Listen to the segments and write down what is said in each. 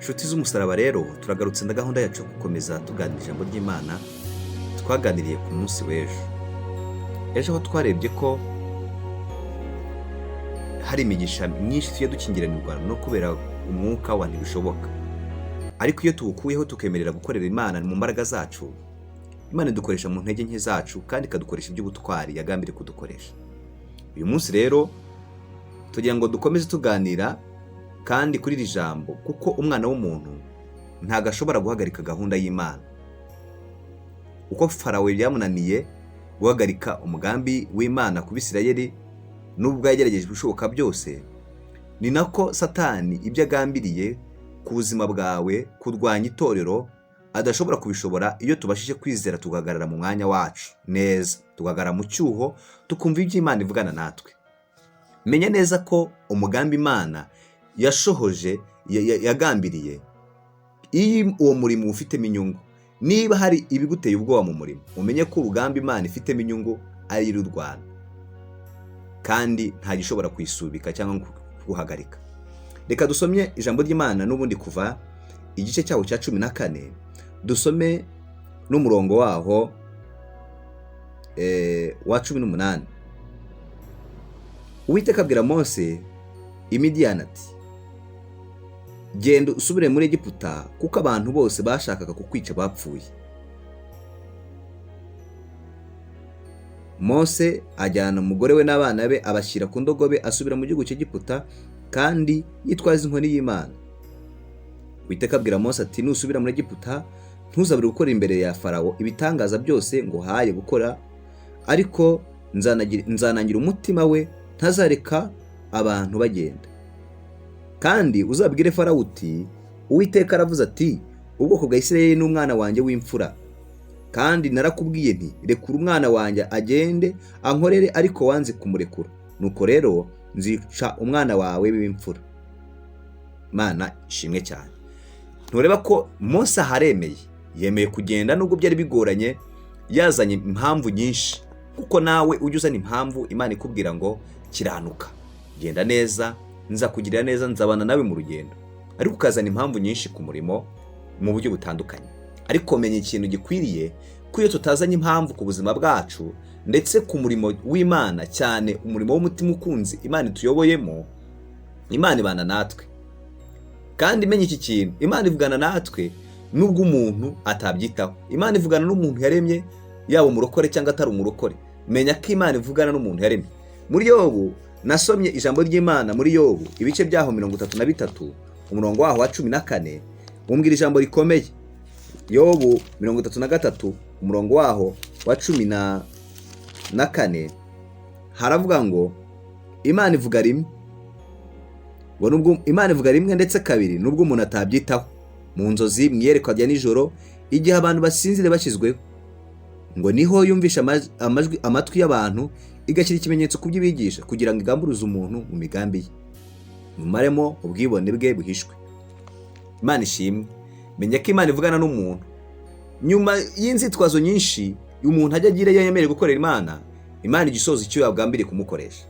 inshuti z'umusaraba rero turagarutse na gahunda yacu yo gukomeza tuganira ijambo ry'Imana twaganiriye ku munsi w'ejo aho twarebye ko hari imigisha myinshi tugiye dukingiranirwa no kubera umwuka wa ntibishoboka, ariko iyo tuwukuyeho tukemerera gukorera Imana mu mbaraga zacu, Imana idukoresha mu ntege nke zacu kandi ikadukoresha iby'ubutwari yagambiriye kudukoresha. Uyu munsi rero tugira ngo dukomeze tuganira kandi kuri iri jambo, kuko umwana w'umuntu ntago ashobora guhagarika gahunda y'Imana. Uko Farawo byamunaniye guhagarika umugambi w'Imana ku Bisirayeli nubwo yagerageje ibishoboka byose, ni nako Satani ibyo agambiriye ku buzima bwawe kurwanya itorero adashobora kubishobora iyo tubashije kwizera tugahagarara mu mwanya wacu neza, tugahagarara mu cyuho tukumva ibyo Imana ivugana natwe. Menya neza ko umugambi Imana yashohoje yagambiriye, iyo uwo murimo ufitemo inyungu, niba hari ibiguteye ubwoba mu murimo, umenye ko urugamba Imana ifitemo inyungu ari y'u Rwanda kandi nta gishobora kuyisubika cyangwa guhagarika. Reka dusomye ijambo ry'Imana n'ubundi kuva igice cyaho cya 14, dusome n'umurongo waho wa 18. Uwiteka abwira Mose i Midiyani ati, genda usubire muri Egiputa kuko abantu bose bashakaga kukwica bapfuye. Mose ajyana umugore we n'abana be abashyira ku ndogobe asubira mu gihugu cy'Egiputa kandi yitwaza inkoni y'Imana. Uwiteka abwira Mose ati, nusubira muri Egiputa ntuzabure gukora imbere ya Farawo ibitangaza byose ngo haye gukora, ariko nzanangira umutima we ntazareka abantu bagenda. Kandi uzabwire Farawo uti, Uwiteka aravuze ati, ubwoko bwa Isirayeli n'umwana wanjye w'imfura, kandi narakubwiye nti rekura umwana wanjye agende ankorere, ariko wanze kumurekura, nuko rero nzica umwana wawe w'imfura. Imana ishimwe cyane. Ntureba ko Mose aharemeye, yemeye kugenda nubwo byari bigoranye, yazanye impamvu nyinshi, kuko nawe ujye uzana impamvu Imana ikubwira ngo kiranuka, genda neza, nzakugirira neza, nzabana nawe mu rugendo, ariko ukazana impamvu nyinshi ku murimo mu buryo butandukanye. Ariko menya ikintu gikwiriye, ko iyo tutazanye impamvu ku buzima bwacu ndetse ku murimo w'Imana, cyane umurimo w'umutima ukunze Imana tuyoboyemo, Imana ibana natwe. Kandi menya iki kintu, Imana ivugana natwe nubwo umuntu atabyitaho. Imana ivugana n'umuntu yaremye, yaba umurokore cyangwa atari umurokore. Menya ko Imana ivugana n'umuntu yaremye. Muri Yobu nasomye ijambo ry'Imana muri Yobu ibice byaho 33 umurongo waho wa 14, umbwira ijambo rikomeye. Yobu 33 umurongo waho wa 14 haravuga ngo Imana ivuga rimwe, ngo nubwo Imana ivuga rimwe ndetse kabiri nubwo umuntu atabyitaho, mu nzozi mwiyerekwa rya nijoro igihe abantu basinzire bashyizweho, ngo niho yumvisha amatwi y'abantu igashyira ikimenyetso ku by'ibigisha, kugira ngo igamburuze umuntu mu migambi ye, mumaremo ubwibone bwe buhishwe. Imana ishimwe. Menya ko Imana ivugana n'umuntu nyuma y'inzitwazo nyinshi umuntu ajya agira iyo yemereye gukorera Imana, Imana igisoza icyo yagambiriye kumukoresha.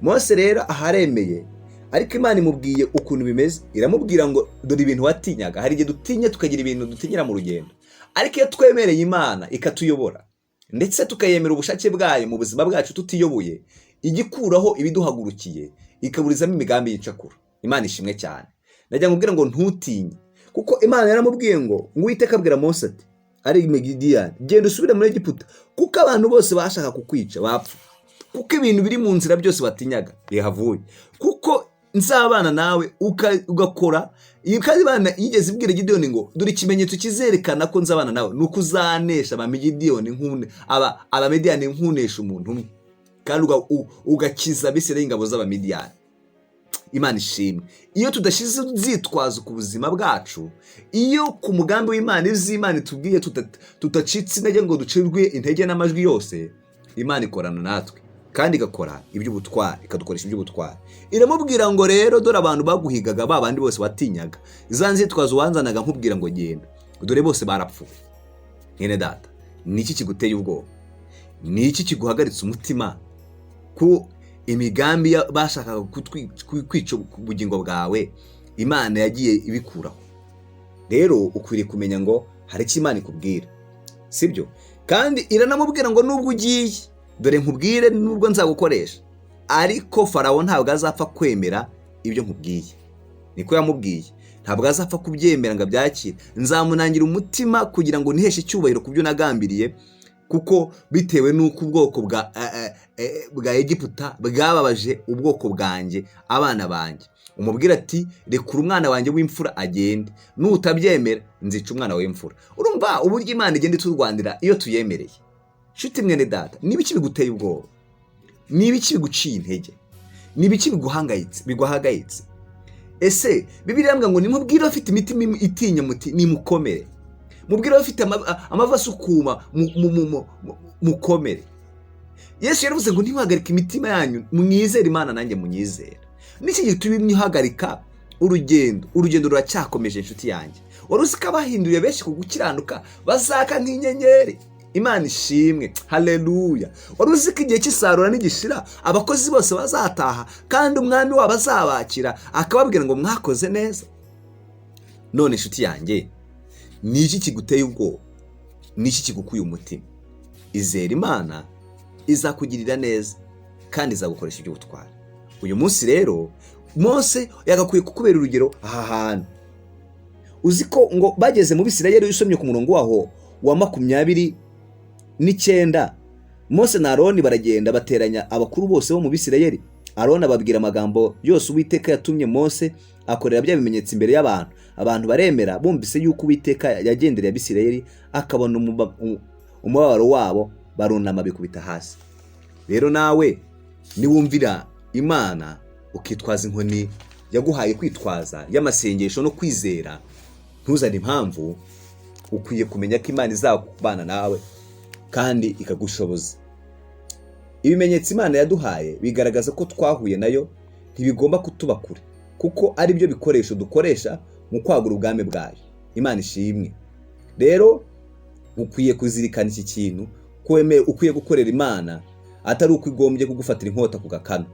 Mose rero aharemeye, ariko Imana imubwiye ukuntu bimeze, iramubwira ngo dore ibintu watinyaga. Hari igihe dutinya tukagira ibintu dutinyira mu rugendo, ariko iyo twemereye Imana ikatuyobora ndetse tukayemera ubushake bwayo mu buzima bwacu tutiyoboye, igikuraho ibiduhagurukiye, ikaburizamo imigambi y'icakura. Imana ishimwe cyane. Najya nkubwira ngo ntutinye, kuko Imana yaramubwiye ngo Uwiteka abwira Mose ati, ari Midiyani, genda usubire muri Egiputa kuko abantu bose bashaka kukwica bapfa, kuko ibintu biri mu nzira byose batinyaga bihavuye, kuko nzabana nawe ugakora. Kandi Imana yigeze ibwira Gideyoni ngo dore ikimenyetso kizerekana ko nzabana nawe, nuko uzanesha abamidiyani abamidiyani nkunesha umuntu umwe, kandi ugakiza Abisirayeli ingabo z'Abamidiyani. Imana ishimwe. Iyo tudashyize inzitwazo ku buzima bwacu, iyo ku mugambi w'Imana iz'Imana itubwiye tutacitse intege ngo ducirwe intege n'amajwi yose, Imana ikorana natwe kandi igakora iby'ubutwari, ikadukoresha iby'ubutwari. Iramubwira ngo rero dore abantu baguhigaga, babandi bose watinyaga, za nzitwazo wanzanaga nkubwira ngo genda, dore bose barapfuye. Mwene data, ni iki kiguteye ubwoba? Ni iki kiguhagaritse umutima ko imigambi bashakaga kwica ubugingo bwawe Imana yagiye ibikuraho? rero ukwiriye kumenya ngo hari icyo Imana ikubwira, sibyo? Kandi iranamubwira ngo nubwo ugiye, dore nkubwire nubwo nzagukoresha, ariko Farawo ntabwo azapfa kwemera ibyo nkubwiye. Niko yamubwiye, ntabwo azapfa kubyemera ngo abyakire. Nzamunangira umutima kugira ngo niheshe icyubahiro ku byo nagambiriye, kuko bitewe n'uko ubwoko bwa Egiputa bwababaje ubwoko bwanjye, abana banjye. Umubwira ati rekura umwana wanjye w'imfura agende, nutabyemera nzica umwana w'imfura. Urumva uburyo Imana igenda iturwanira iyo tuyemereye. Nshuti mwene data, niba iki biguteye ubwoba, niba iki biguciye intege, niba iki biguhangayitse, ese Bibiliya ivuga ngo nimubwire abafite imitima itinya muti nimukomere, mubwire abafite amavi asukuma mukomere. Yesu yaravuze ngo ntimuhagarike imitima yanyu, mwizere Imana nanjye munyizera. Niki gituma mwihagarika urugendo ruracyakomeje inshuti yanjye. Wari uzi ko abahinduriye benshi ku gukiranuka bazaka nk'inyenyeri? Imana ishimwe, haleluya. Wari uzi ko igihe cy'isarura nigishira abakozi bose bazataha, kandi umwami wabo azabakira akababwira ngo mwakoze neza? None inshuti yanjye, niki kiguteye ubwoba? Niki kigukuye umutima? Izera Imana, izakugirira neza kandi izagukoresha ibyo utwara. Uyu munsi rero Mose yagakwiye kukubera urugero aha hantu. Uzi ko ngo bageze mu Bisirayeli, usomye ku murongo waho wa 29, Mose na Aroni baragenda bateranya abakuru bose bo mu Bisirayeli. Aroni ababwira amagambo yose Uwiteka yatumye Mose akorera bya bimenyetso imbere y'abantu. Abantu baremera, bumvise yuko Uwiteka yagendereye Abisirayeli akabona umubabaro wabo, barunama bikubita hasi. Rero nawe niwumvira Imana ukitwaza inkoni yaguhaye kwitwaza y'amasengesho no kwizera, ntuzane impamvu. Ukwiye kumenya ko Imana izakubana nawe kandi ikagushoboza. Ibimenyetso Imana yaduhaye bigaragaza ko twahuye nayo, ntibigomba kutuba kure, kuko ari byo bikoresho dukoresha mu kwagura ubwami bwayo. Imana ishimwe. Rero ukwiye kuzirikana iki kintu, ko ukwiye gukorera Imana atari uko igombye kugufatira inkota ku gakano.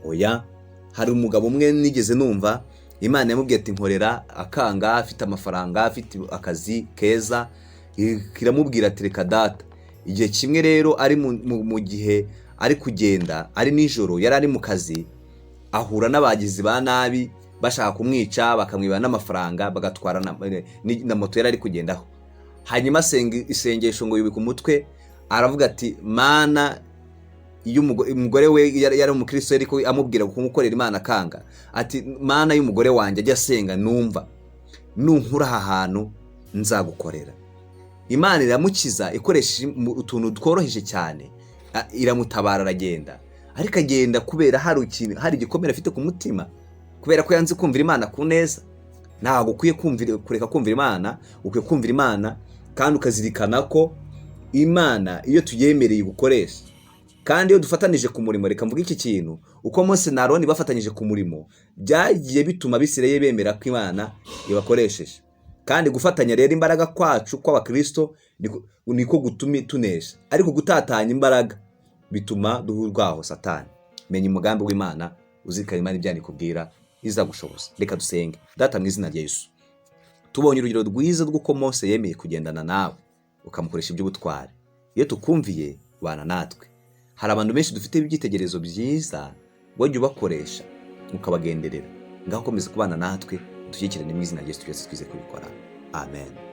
Oya, hari umugabo umwe nigeze numva Imana yamubwiye ati nkorera, akanga, afite amafaranga, afite akazi keza, kiramubwira ati reka data. Igihe kimwe rero ari mu gihe ari kugenda, ari nijoro, yari ari mu kazi, ahura n'abagizi ba nabi bashaka kumwica, bakamwiba n'amafaranga, bagatwara na moto yari ari kugendaho. Hanyuma isengesho ngo yubika umutwe, aravuga ati Mana, umugore we yari umukristo, ariko amubwira kumukorera Imana akanga, ati Mana y'umugore wanjye ajya asenga, numva nunkura aha hantu nzagukorera. Imana iramukiza ikoresheje utuntu tworoheje cyane, iramutabara, aragenda. Ariko agenda kubera hari igikomere afite ku mutima, kubera ko yanze kumvira Imana ku neza. Ntabwo ukwiye kureka kumvira Imana, ukwiye kumvira Imana kandi ukazirikana ko Imana iyo tuyemereye gukoresha. Kandi iyo dufatanije ku murimo, reka mvuga iki kintu, uko Mose na Aroni bafatanyije ku murimo, byagiye bituma Abisirayeli bemera ko Imana ibakoresheje. Kandi gufatanya rero imbaraga kwacu kw'abakristo niko gutuma tunesha, ariko gutatanya imbaraga bituma duhurwaho Satani. Menya umugambi w'Imana, uzirikana Imana ibyo ikubwira, izagushoboza. Reka dusenge. Data, mu izina rya Yesu, tubonye urugero rwiza rw'uko Mose yemeye kugendana nawe ukamukoresha iby'ubutware. Iyo tukumviye, bana natwe. Hari abantu benshi dufite ibyitegererezo byiza, wajya ubakoresha ukabagenderera. Ngaho komeza kubana natwe, dushyikirane mu izina rya Yesu twese twize kubikora. Amen.